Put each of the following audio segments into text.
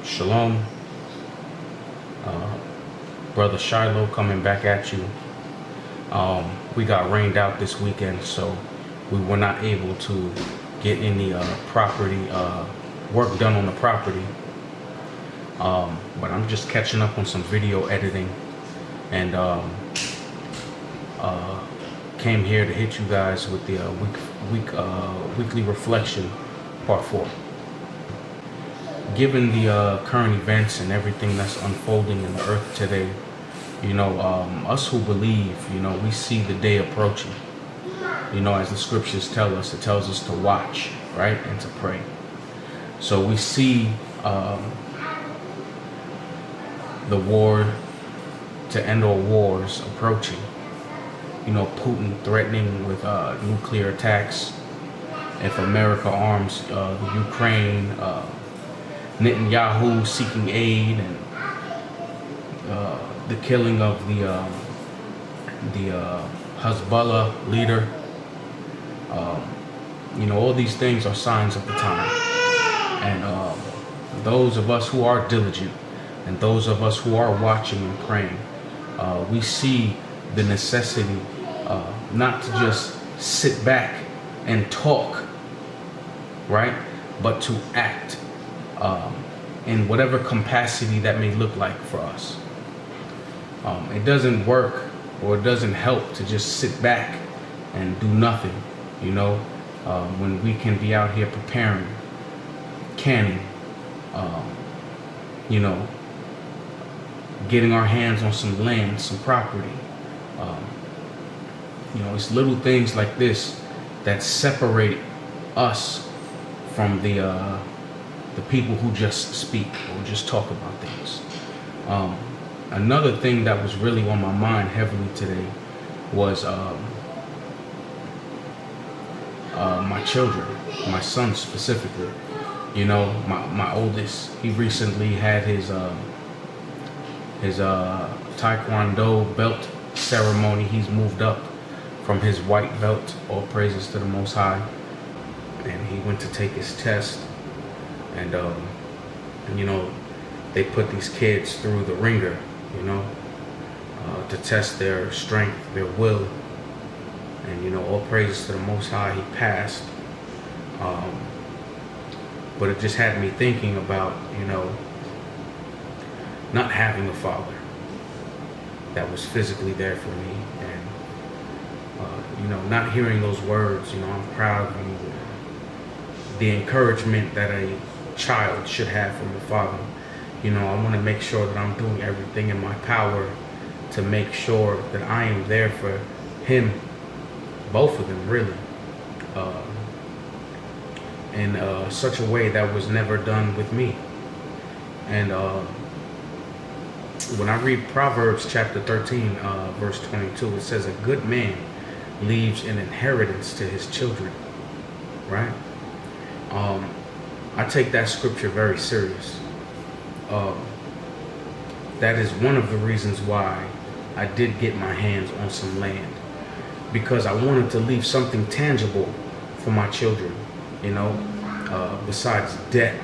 Shalom, Brother Shiloh coming back at you. We got rained out this weekend, so we were not able to get any property work done on the property. But I'm just catching up on some video editing, and came here to hit you guys with the weekly reflection, part 4. Given the current events and everything that's unfolding in the earth today, us who believe, we see the day approaching. As the scriptures tell us, it tells us to watch, right, and to pray. So we see the war to end all wars approaching. Putin threatening with nuclear attacks if America arms the Ukraine. Netanyahu seeking aid, and the killing of the Hezbollah leader. All these things are signs of the time. And those of us who are diligent, and those of us who are watching and praying, we see the necessity not to just sit back and talk, right, but to act in whatever capacity that may look like for us. It doesn't work, or it doesn't help to just sit back and do nothing, when we can be out here preparing, canning, getting our hands on some land, some property. It's little things like this that separate us from the people who just speak or just talk about things. Another thing that was really on my mind heavily today was my children, my son specifically. My oldest, he recently had his Taekwondo belt ceremony. He's moved up from his white belt, all praises to the Most High, and he went to take his test. And they put these kids through the ringer, to test their strength, their will. And, all praises to the Most High, he passed. But it just had me thinking about, not having a father that was physically there for me. And, not hearing those words, I'm proud of you. The encouragement that a child should have from a father. I want to make sure that I'm doing everything in my power to make sure that I am there for him, both of them really, in such a way that was never done with me. And when I read Proverbs chapter 13, verse 22, it says, a good man leaves an inheritance to his children, right? I take that scripture very serious. That is one of the reasons why I did get my hands on some land, because I wanted to leave something tangible for my children, besides debt.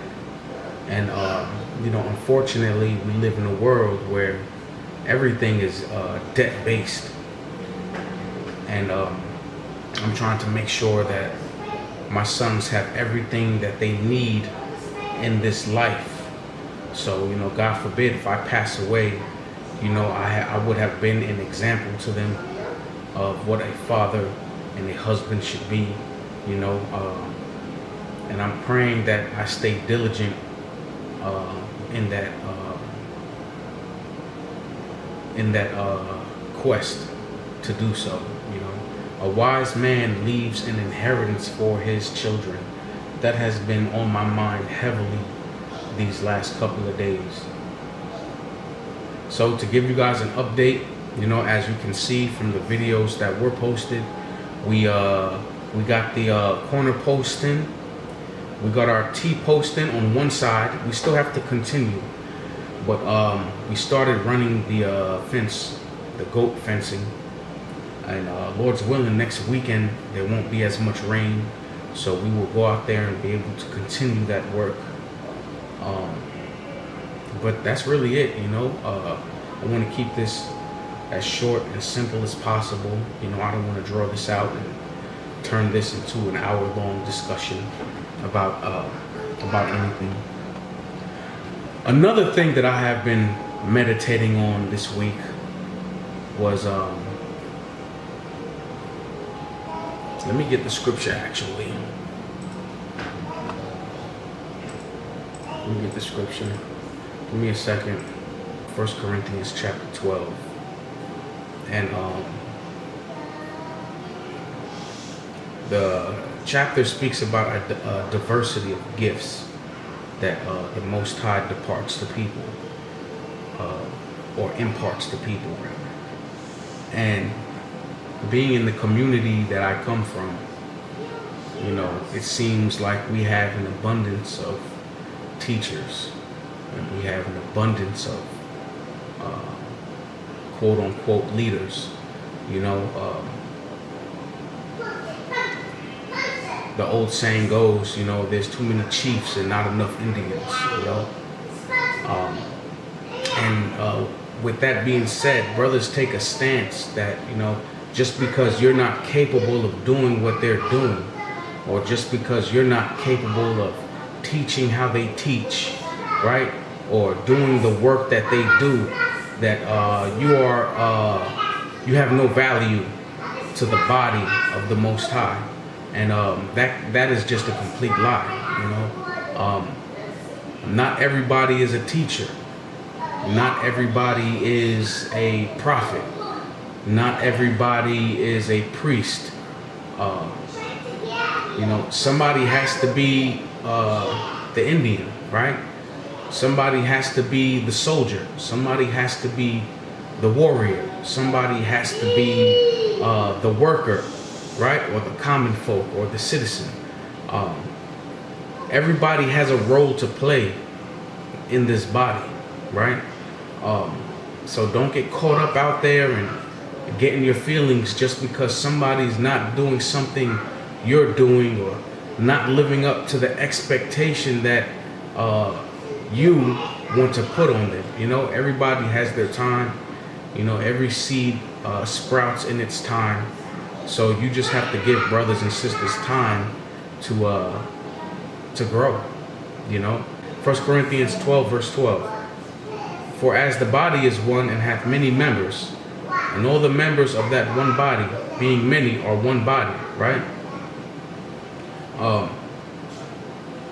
And, unfortunately, we live in a world where everything is debt-based. And I'm trying to make sure that my sons have everything that they need in this life. So, God forbid, if I pass away, I would have been an example to them of what a father and a husband should be, and I'm praying that I stay diligent in that quest to do so. A wise man leaves an inheritance for his children. That has been on my mind heavily these last couple of days. So to give you guys an update, as you can see from the videos that were posted, we got the corner post in. We got our T-post in on one side. We still have to continue, but we started running the fence, the goat fencing. And Lord's willing, next weekend there won't be as much rain, so we will go out there and be able to continue that work. But that's really it, I want to keep this as short and simple as possible. I don't want to draw this out and turn this into an hour-long discussion about anything. Another thing that I have been meditating on this week was let me get the scripture actually. Let me get the scripture. Give me a second. 1 Corinthians chapter 12. And the chapter speaks about a diversity of gifts that the Most High departs to people, or imparts to people, rather. And being in the community that I come from, it seems like we have an abundance of teachers, and we have an abundance of quote unquote leaders. The old saying goes, there's too many chiefs and not enough Indians. And with that being said, brothers take a stance that just because you're not capable of doing what they're doing, or just because you're not capable of teaching how they teach, right, or doing the work that they do, that you have no value to the body of the Most High. And that is just a complete lie. Not everybody is a teacher. Not everybody is a prophet. Not everybody is a priest. Somebody has to be the Indian, right? Somebody has to be the soldier. Somebody has to be the warrior. Somebody has to be the worker, right? Or the common folk, or the citizen. Everybody has a role to play in this body, right? So don't get caught up out there and getting your feelings just because somebody's not doing something you're doing, or not living up to the expectation that you want to put on them. Everybody has their time. Every seed sprouts in its time. So you just have to give brothers and sisters time to grow. 1 Corinthians 12 verse 12. For as the body is one and hath many members, and all the members of that one body, being many, are one body, right?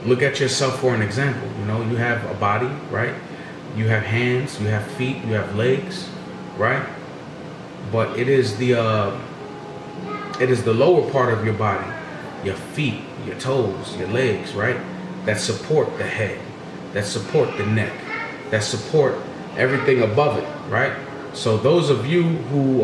Look at yourself for an example. You have a body, right? You have hands, you have feet, you have legs, right? But it is the lower part of your body, your feet, your toes, your legs, right, that support the head, that support the neck, that support everything above it, right? So those of you who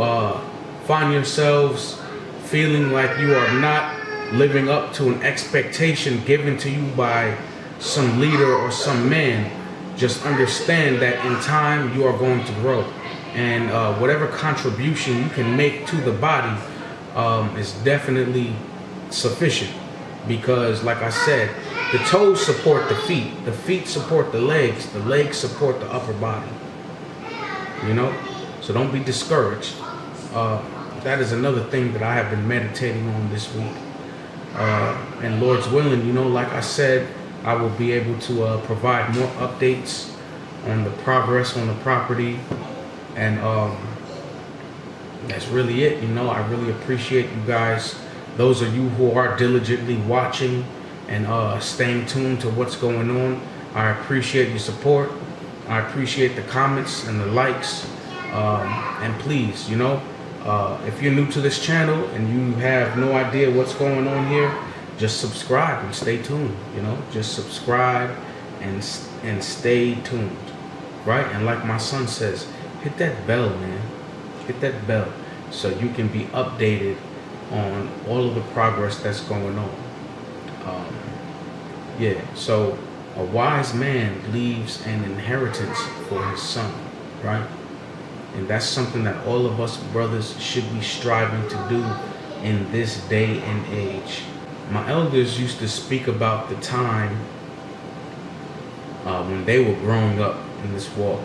find yourselves feeling like you are not living up to an expectation given to you by some leader or some man, just understand that in time you are going to grow. And whatever contribution you can make to the body is definitely sufficient. Because like I said, the toes support the feet support the legs support the upper body. So don't be discouraged. That is another thing that I have been meditating on this week. And Lord's willing, like I said, I will be able to provide more updates on the progress on the property. And that's really it. I really appreciate you guys. Those of you who are diligently watching and staying tuned to what's going on. I appreciate your support. I appreciate the comments and the likes. And please, if you're new to this channel and you have no idea what's going on here, just subscribe and stay tuned. Just subscribe and stay tuned, right? And like my son says, hit that bell, man. Hit that bell so you can be updated on all of the progress that's going on. So a wise man leaves an inheritance for his son, right? And that's something that all of us brothers should be striving to do in this day and age. My elders used to speak about the time when they were growing up in this walk,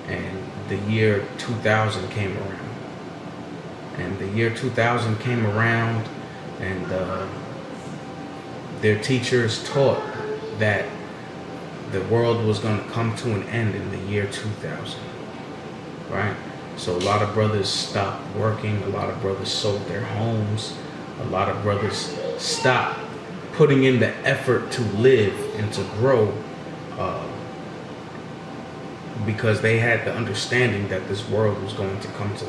and the year 2000 came around. And the year 2000 came around, and their teachers taught that the world was going to come to an end in the year 2000, right? So a lot of brothers stopped working, a lot of brothers sold their homes, a lot of brothers stopped putting in the effort to live and to grow, because they had the understanding that this world was going to come to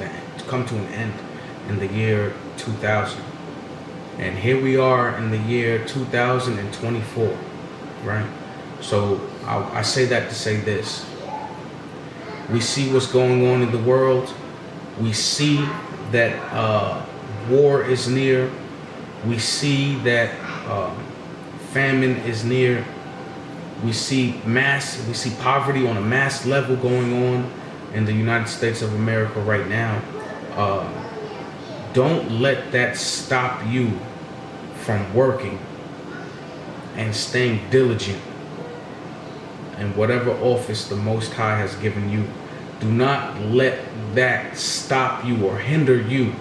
an end in the year 2000. And here we are in the year 2024, right? So I say that to say this. We see what's going on in the world. We see that war is near. We see that famine is near. We see poverty on a mass level going on in the United States of America right now. Don't let that stop you from working and staying diligent in whatever office the Most High has given you. Do not let that stop you or hinder you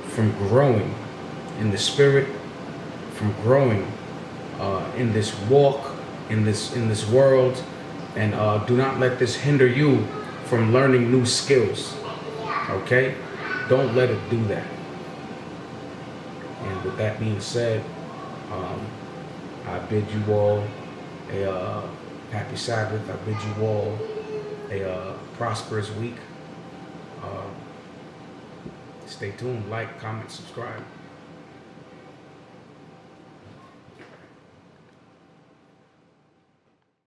from growing in the spirit, from growing in this walk, in this world, and do not let this hinder you from learning new skills. Okay? Don't let it do that. And with that being said, I bid you all a happy Sabbath. I bid you all a prosperous week. Stay tuned. Like, comment, subscribe.